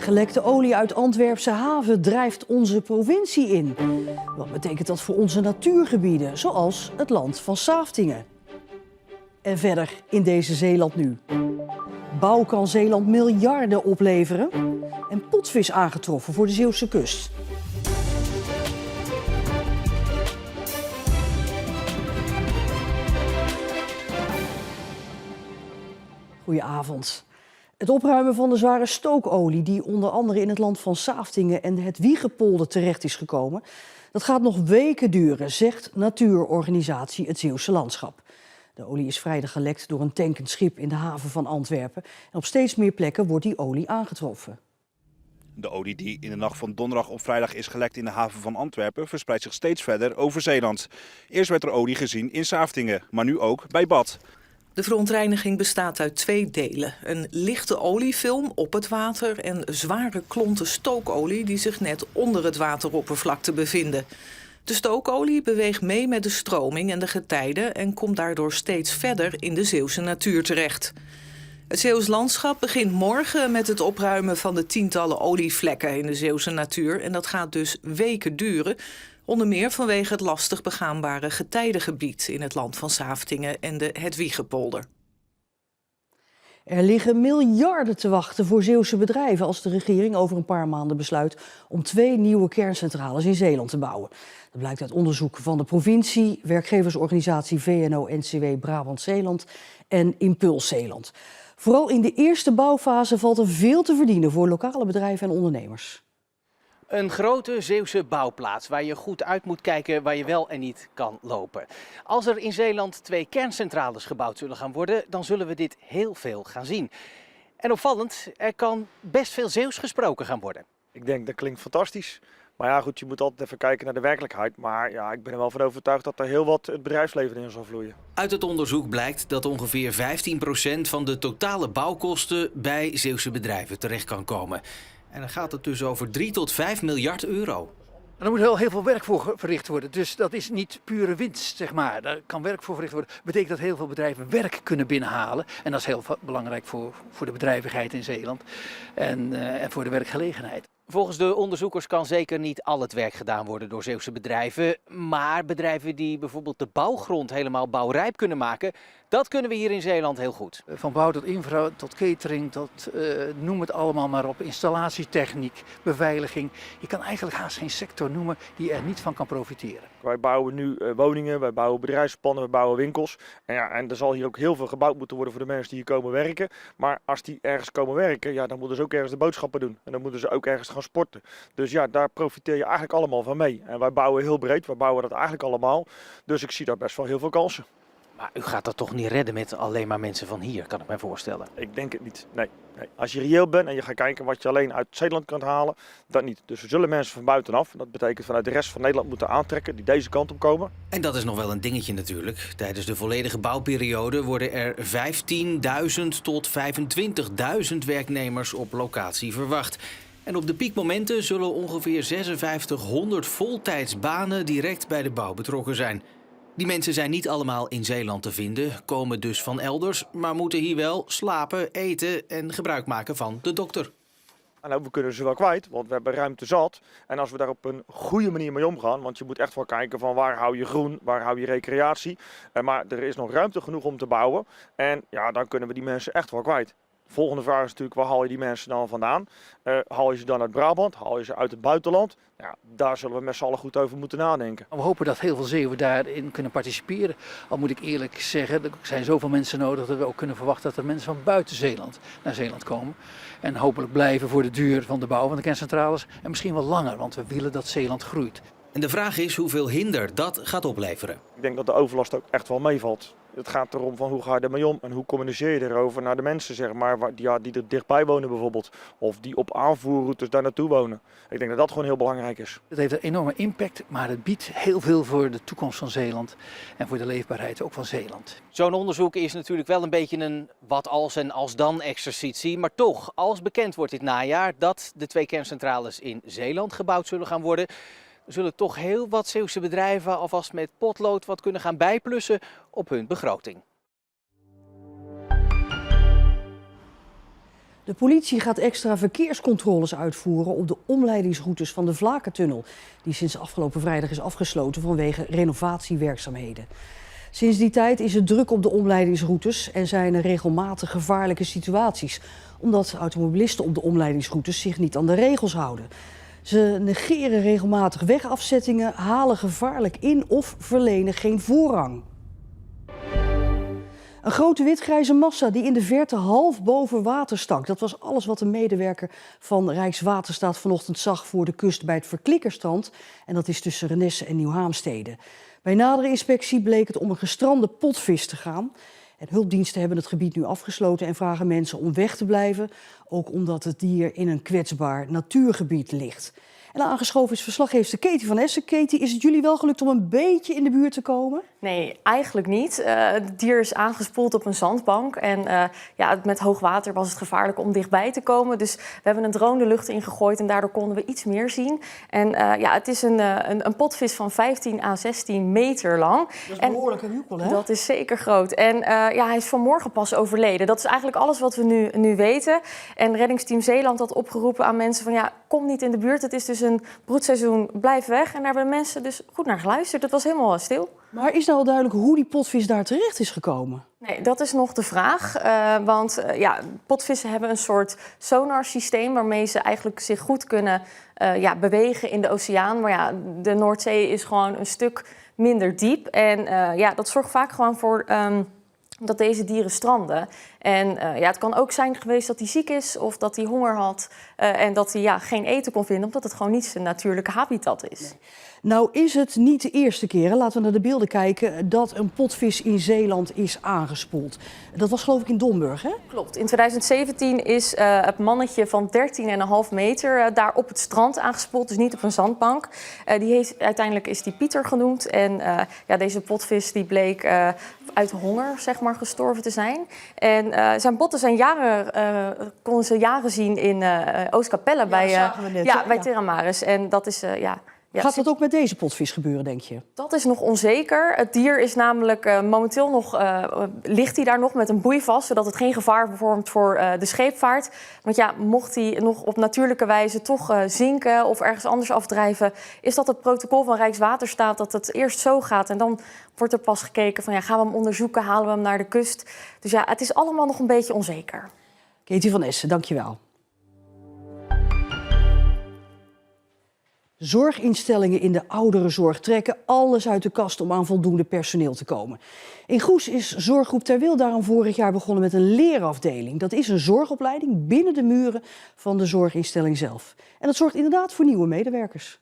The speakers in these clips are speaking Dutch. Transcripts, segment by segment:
Gelekte olie uit Antwerpse haven drijft onze provincie in. Wat betekent dat voor onze natuurgebieden, zoals het land van Saaftingen? En verder in deze Zeeland nu. Bouw kan Zeeland miljarden opleveren. En potvis aangetroffen voor de Zeeuwse kust. Goedenavond. Het opruimen van de zware stookolie die onder andere in het land van Saaftingen en het Wiegepolder terecht is gekomen, dat gaat nog weken duren, zegt natuurorganisatie Het Zeeuwse Landschap. De olie is vrijdag gelekt door een tankend schip in de haven van Antwerpen. En op steeds meer plekken wordt die olie aangetroffen. De olie die in de nacht van donderdag op vrijdag is gelekt in de haven van Antwerpen verspreidt zich steeds verder over Zeeland. Eerst werd er olie gezien in Saaftingen, maar nu ook bij Bad. De verontreiniging bestaat uit 2 delen. Een lichte oliefilm op het water en zware klonten stookolie die zich net onder het wateroppervlakte bevinden. De stookolie beweegt mee met de stroming en de getijden en komt daardoor steeds verder in de Zeeuwse natuur terecht. Het Zeeuws Landschap begint morgen met het opruimen van de tientallen olievlekken in de Zeeuwse natuur. En dat gaat dus weken duren. Onder meer vanwege het lastig begaanbare getijdengebied in het land van Saaftingen en de Wiegepolder. Er liggen miljarden te wachten voor Zeeuwse bedrijven als de regering over een paar maanden besluit om 2 nieuwe kerncentrales in Zeeland te bouwen. Dat blijkt uit onderzoek van de provincie, werkgeversorganisatie VNO-NCW Brabant-Zeeland en Impuls Zeeland. Vooral in de eerste bouwfase valt er veel te verdienen voor lokale bedrijven en ondernemers. Een grote Zeeuwse bouwplaats waar je goed uit moet kijken waar je wel en niet kan lopen. Als er in Zeeland 2 kerncentrales gebouwd zullen gaan worden, dan zullen we dit heel veel gaan zien. En opvallend, er kan best veel Zeeuws gesproken gaan worden. Ik denk dat klinkt fantastisch. Maar ja goed, je moet altijd even kijken naar de werkelijkheid. Maar ja, ik ben er wel van overtuigd dat er heel wat het bedrijfsleven in zal vloeien. Uit het onderzoek blijkt dat ongeveer 15% van de totale bouwkosten bij Zeeuwse bedrijven terecht kan komen. En dan gaat het dus over 3 tot 5 miljard euro. Er moet wel heel veel werk voor verricht worden. Dus dat is niet pure winst, zeg maar. Daar kan werk voor verricht worden. Dat betekent dat heel veel bedrijven werk kunnen binnenhalen. En dat is heel belangrijk voor de bedrijvigheid in Zeeland. En voor de werkgelegenheid. Volgens de onderzoekers kan zeker niet al het werk gedaan worden door Zeeuwse bedrijven. Maar bedrijven die bijvoorbeeld de bouwgrond helemaal bouwrijp kunnen maken, dat kunnen we hier in Zeeland heel goed. Van bouw tot infra, tot catering, tot noem het allemaal maar op. Installatietechniek, beveiliging. Je kan eigenlijk haast geen sector noemen die er niet van kan profiteren. Wij bouwen nu woningen, wij bouwen bedrijfspanden, we bouwen winkels. En er zal hier ook heel veel gebouwd moeten worden voor de mensen die hier komen werken. Maar als die ergens komen werken, ja, dan moeten ze ook ergens de boodschappen doen. En dan moeten ze ook ergens gaan sporten. Dus ja, daar profiteer je eigenlijk allemaal van mee. En wij bouwen heel breed, wij bouwen dat eigenlijk allemaal. Dus ik zie daar best wel heel veel kansen. Maar u gaat dat toch niet redden met alleen maar mensen van hier, kan ik mij voorstellen? Ik denk het niet, nee. Als je reëel bent en je gaat kijken wat je alleen uit Zeeland kunt halen, dat niet. Dus we zullen mensen van buitenaf, dat betekent vanuit de rest van Nederland, moeten aantrekken die deze kant op komen. En dat is nog wel een dingetje natuurlijk. Tijdens de volledige bouwperiode worden er 15.000 tot 25.000 werknemers op locatie verwacht. En op de piekmomenten zullen ongeveer 5600 voltijdsbanen direct bij de bouw betrokken zijn. Die mensen zijn niet allemaal in Zeeland te vinden, komen dus van elders, maar moeten hier wel slapen, eten en gebruik maken van de dokter. Nou, we kunnen ze wel kwijt, want we hebben ruimte zat. En als we daar op een goede manier mee omgaan, want je moet echt wel kijken van waar hou je groen, waar hou je recreatie. Maar er is nog ruimte genoeg om te bouwen en ja, dan kunnen we die mensen echt wel kwijt. Volgende vraag is natuurlijk, waar haal je die mensen dan vandaan? Haal je ze dan uit Brabant? Haal je ze uit het buitenland? Ja, daar zullen we met z'n allen goed over moeten nadenken. We hopen dat heel veel Zeeuwen daarin kunnen participeren. Al moet ik eerlijk zeggen, er zijn zoveel mensen nodig dat we ook kunnen verwachten dat er mensen van buiten Zeeland naar Zeeland komen. En hopelijk blijven voor de duur van de bouw van de kerncentrales. En misschien wel langer, want we willen dat Zeeland groeit. En de vraag is hoeveel hinder dat gaat opleveren. Ik denk dat de overlast ook echt wel meevalt. Het gaat erom van hoe ga je ermee om en hoe communiceer je erover naar de mensen, zeg maar, die er dichtbij wonen bijvoorbeeld. Of die op aanvoerroutes daar naartoe wonen. Ik denk dat dat gewoon heel belangrijk is. Het heeft een enorme impact, maar het biedt heel veel voor de toekomst van Zeeland. En voor de leefbaarheid ook van Zeeland. Zo'n onderzoek is natuurlijk wel een beetje een wat als en als dan exercitie. Maar toch, als bekend wordt dit najaar dat de 2 kerncentrales in Zeeland gebouwd zullen gaan worden, zullen toch heel wat Zeeuwse bedrijven alvast met potlood wat kunnen gaan bijplussen op hun begroting. De politie gaat extra verkeerscontroles uitvoeren op de omleidingsroutes van de Vlakentunnel, die sinds afgelopen vrijdag is afgesloten vanwege renovatiewerkzaamheden. Sinds die tijd is het druk op de omleidingsroutes en zijn er regelmatig gevaarlijke situaties, omdat automobilisten op de omleidingsroutes zich niet aan de regels houden. Ze negeren regelmatig wegafzettingen, halen gevaarlijk in of verlenen geen voorrang. Een grote witgrijze massa die in de verte half boven water stak. Dat was alles wat een medewerker van Rijkswaterstaat vanochtend zag voor de kust bij het Verklikkerstrand. En dat is tussen Renesse en Nieuw-Haamstede. Bij nadere inspectie bleek het om een gestrande potvis te gaan. En hulpdiensten hebben het gebied nu afgesloten en vragen mensen om weg te blijven. Ook omdat het dier in een kwetsbaar natuurgebied ligt. En aangeschoven is verslaggever Katie van Essen. Katie, is het jullie wel gelukt om een beetje in de buurt te komen? Nee, eigenlijk niet. Het dier is aangespoeld op een zandbank. En met hoog water was het gevaarlijk om dichtbij te komen. Dus we hebben een drone de lucht ingegooid en daardoor konden we iets meer zien. En het is een potvis van 15 à 16 meter lang. Dat is behoorlijk een jukkel, hè? Dat is zeker groot. En hij is vanmorgen pas overleden. Dat is eigenlijk alles wat we nu weten. En Reddingsteam Zeeland had opgeroepen aan mensen van kom niet in de buurt. Het is dus een broedseizoen, blijf weg. En daar hebben mensen dus goed naar geluisterd. Het was helemaal stil. Maar is nou al duidelijk hoe die potvis daar terecht is gekomen? Nee, dat is nog de vraag. Want potvissen hebben een soort sonarsysteem waarmee ze eigenlijk zich goed kunnen bewegen in de oceaan. Maar de Noordzee is gewoon een stuk minder diep. En dat zorgt vaak gewoon voor dat deze dieren stranden. En het kan ook zijn geweest dat hij ziek is of dat hij honger had. En dat hij geen eten kon vinden omdat het gewoon niet zijn natuurlijke habitat is. Nee. Nou is het niet de eerste keer, laten we naar de beelden kijken, dat een potvis in Zeeland is aangespoeld. Dat was geloof ik in Domburg, hè? Klopt. In 2017 is het mannetje van 13,5 meter daar op het strand aangespoeld, dus niet op een zandbank. Uiteindelijk is die Pieter genoemd en deze potvis die bleek uit honger gestorven te zijn. En zijn botten zijn konden ze jaren zien in Oostkapelle bij Terramaris. En dat is Gaat dat ook met deze potvis gebeuren, denk je? Dat is nog onzeker. Het dier is namelijk momenteel nog, ligt hij daar nog met een boei vast, zodat het geen gevaar vormt voor de scheepvaart. Want mocht hij nog op natuurlijke wijze toch zinken of ergens anders afdrijven, is dat het protocol van Rijkswaterstaat dat het eerst zo gaat en dan wordt er pas gekeken van gaan we hem onderzoeken, halen we hem naar de kust. Dus het is allemaal nog een beetje onzeker. Katie van Essen, dankjewel. Zorginstellingen in de ouderenzorg trekken alles uit de kast om aan voldoende personeel te komen. In Goes is Zorggroep Ter Wil daarom vorig jaar begonnen met een leerafdeling. Dat is een zorgopleiding binnen de muren van de zorginstelling zelf. En dat zorgt inderdaad voor nieuwe medewerkers.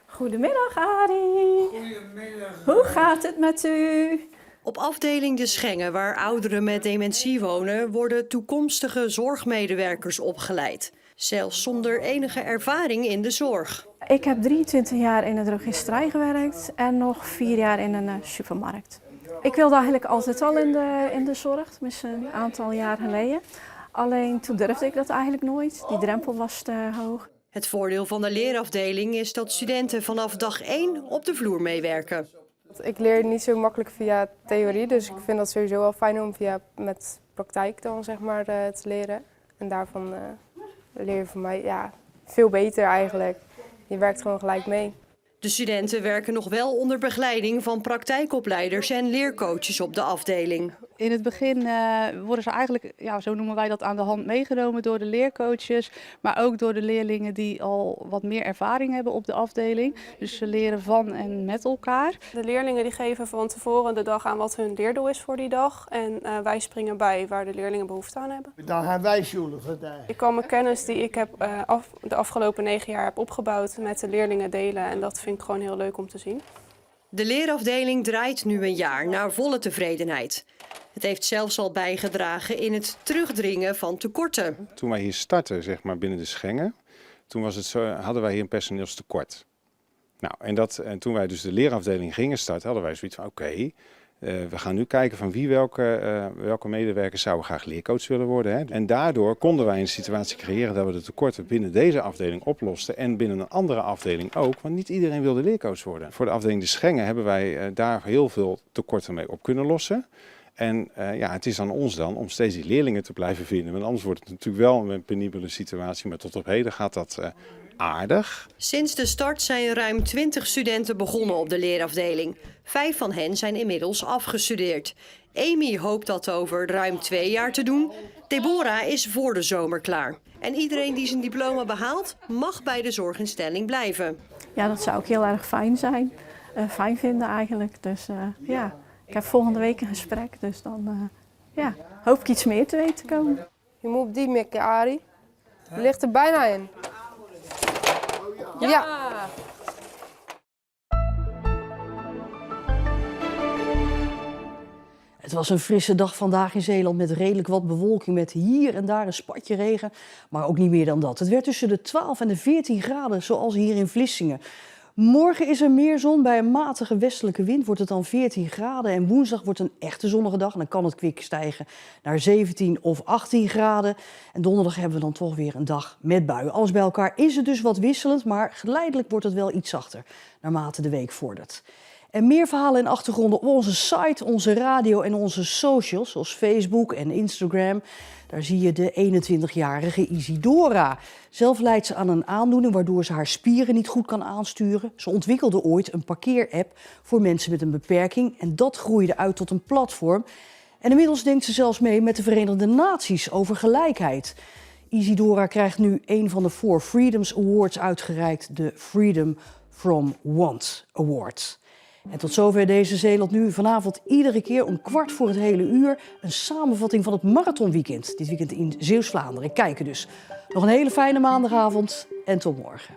Goedemiddag, Arie. Goedemiddag. Hoe gaat het met u? Op afdeling De Schengen, waar ouderen met dementie wonen, worden toekomstige zorgmedewerkers opgeleid. Zelfs zonder enige ervaring in de zorg. Ik heb 23 jaar in de drogisterij gewerkt en nog 4 jaar in een supermarkt. Ik wilde eigenlijk altijd al in de zorg, tenminste een aantal jaar geleden. Alleen toen durfde ik dat eigenlijk nooit. Die drempel was te hoog. Het voordeel van de leerafdeling is dat studenten vanaf dag 1 op de vloer meewerken. Ik leer niet zo makkelijk via theorie, dus ik vind dat sowieso wel fijn om met praktijk dan te leren. En daarvan leer je voor mij veel beter eigenlijk. Je werkt gewoon gelijk mee. De studenten werken nog wel onder begeleiding van praktijkopleiders en leercoaches op de afdeling. In het begin worden ze eigenlijk, zo noemen wij dat, aan de hand meegenomen door de leercoaches. Maar ook door de leerlingen die al wat meer ervaring hebben op de afdeling. Dus ze leren van en met elkaar. De leerlingen die geven van tevoren de dag aan wat hun leerdoel is voor die dag. En wij springen bij waar de leerlingen behoefte aan hebben. Dan gaan wij sjoelen vandaag. Ik kan mijn kennis die ik heb de afgelopen 9 jaar heb opgebouwd met de leerlingen delen. En dat vind ik gewoon heel leuk om te zien. De leerafdeling draait nu een jaar naar volle tevredenheid. Het heeft zelfs al bijgedragen in het terugdringen van tekorten. Toen wij hier startten, binnen de Schengen, toen was het zo, hadden wij hier een personeelstekort. En toen wij dus de leerafdeling gingen starten, hadden wij zoiets van oké, we gaan nu kijken van welke medewerkers zouden graag leercoach willen worden. Hè? En daardoor konden wij een situatie creëren dat we de tekorten binnen deze afdeling oplosten en binnen een andere afdeling ook, want niet iedereen wilde leercoach worden. Voor de afdeling de Schengen hebben wij daar heel veel tekorten mee op kunnen lossen. En ja, het is aan ons dan om steeds die leerlingen te blijven vinden. Want anders wordt het natuurlijk wel een penibele situatie. Maar tot op heden gaat dat aardig. Sinds de start zijn ruim 20 studenten begonnen op de leerafdeling. 5 van hen zijn inmiddels afgestudeerd. Amy hoopt dat over ruim 2 jaar te doen. Deborah is voor de zomer klaar. En iedereen die zijn diploma behaalt, mag bij de zorginstelling blijven. Ja, dat zou ook heel erg fijn zijn. Fijn vinden eigenlijk. Dus ja, ik heb volgende week een gesprek. Dus dan ja, hoop ik iets meer te weten te komen. Je moet op die mikken, Arie. Je ligt er bijna in. Ja. Het was een frisse dag vandaag in Zeeland met redelijk wat bewolking, met hier en daar een spatje regen, maar ook niet meer dan dat. Het werd tussen de 12 en de 14 graden, zoals hier in Vlissingen. Morgen is er meer zon. Bij een matige westelijke wind wordt het dan 14 graden. En woensdag wordt een echte zonnige dag. En dan kan het kwik stijgen naar 17 of 18 graden. En donderdag hebben we dan toch weer een dag met buien. Alles bij elkaar is het dus wat wisselend, maar geleidelijk wordt het wel iets zachter naarmate de week vordert. En meer verhalen en achtergronden op onze site, onze radio en onze socials, zoals Facebook en Instagram. Daar zie je de 21-jarige Isidora. Zelf lijdt ze aan een aandoening waardoor ze haar spieren niet goed kan aansturen. Ze ontwikkelde ooit een parkeerapp voor mensen met een beperking en dat groeide uit tot een platform. En inmiddels denkt ze zelfs mee met de Verenigde Naties over gelijkheid. Isidora krijgt nu een van de 4 Freedoms Awards uitgereikt, de Freedom from Want Award. En tot zover deze Zeeland Nu. Vanavond iedere keer om 1/4 een samenvatting van het marathonweekend. Dit weekend in Zeeuws-Vlaanderen. Kijken dus. Nog een hele fijne maandagavond en tot morgen.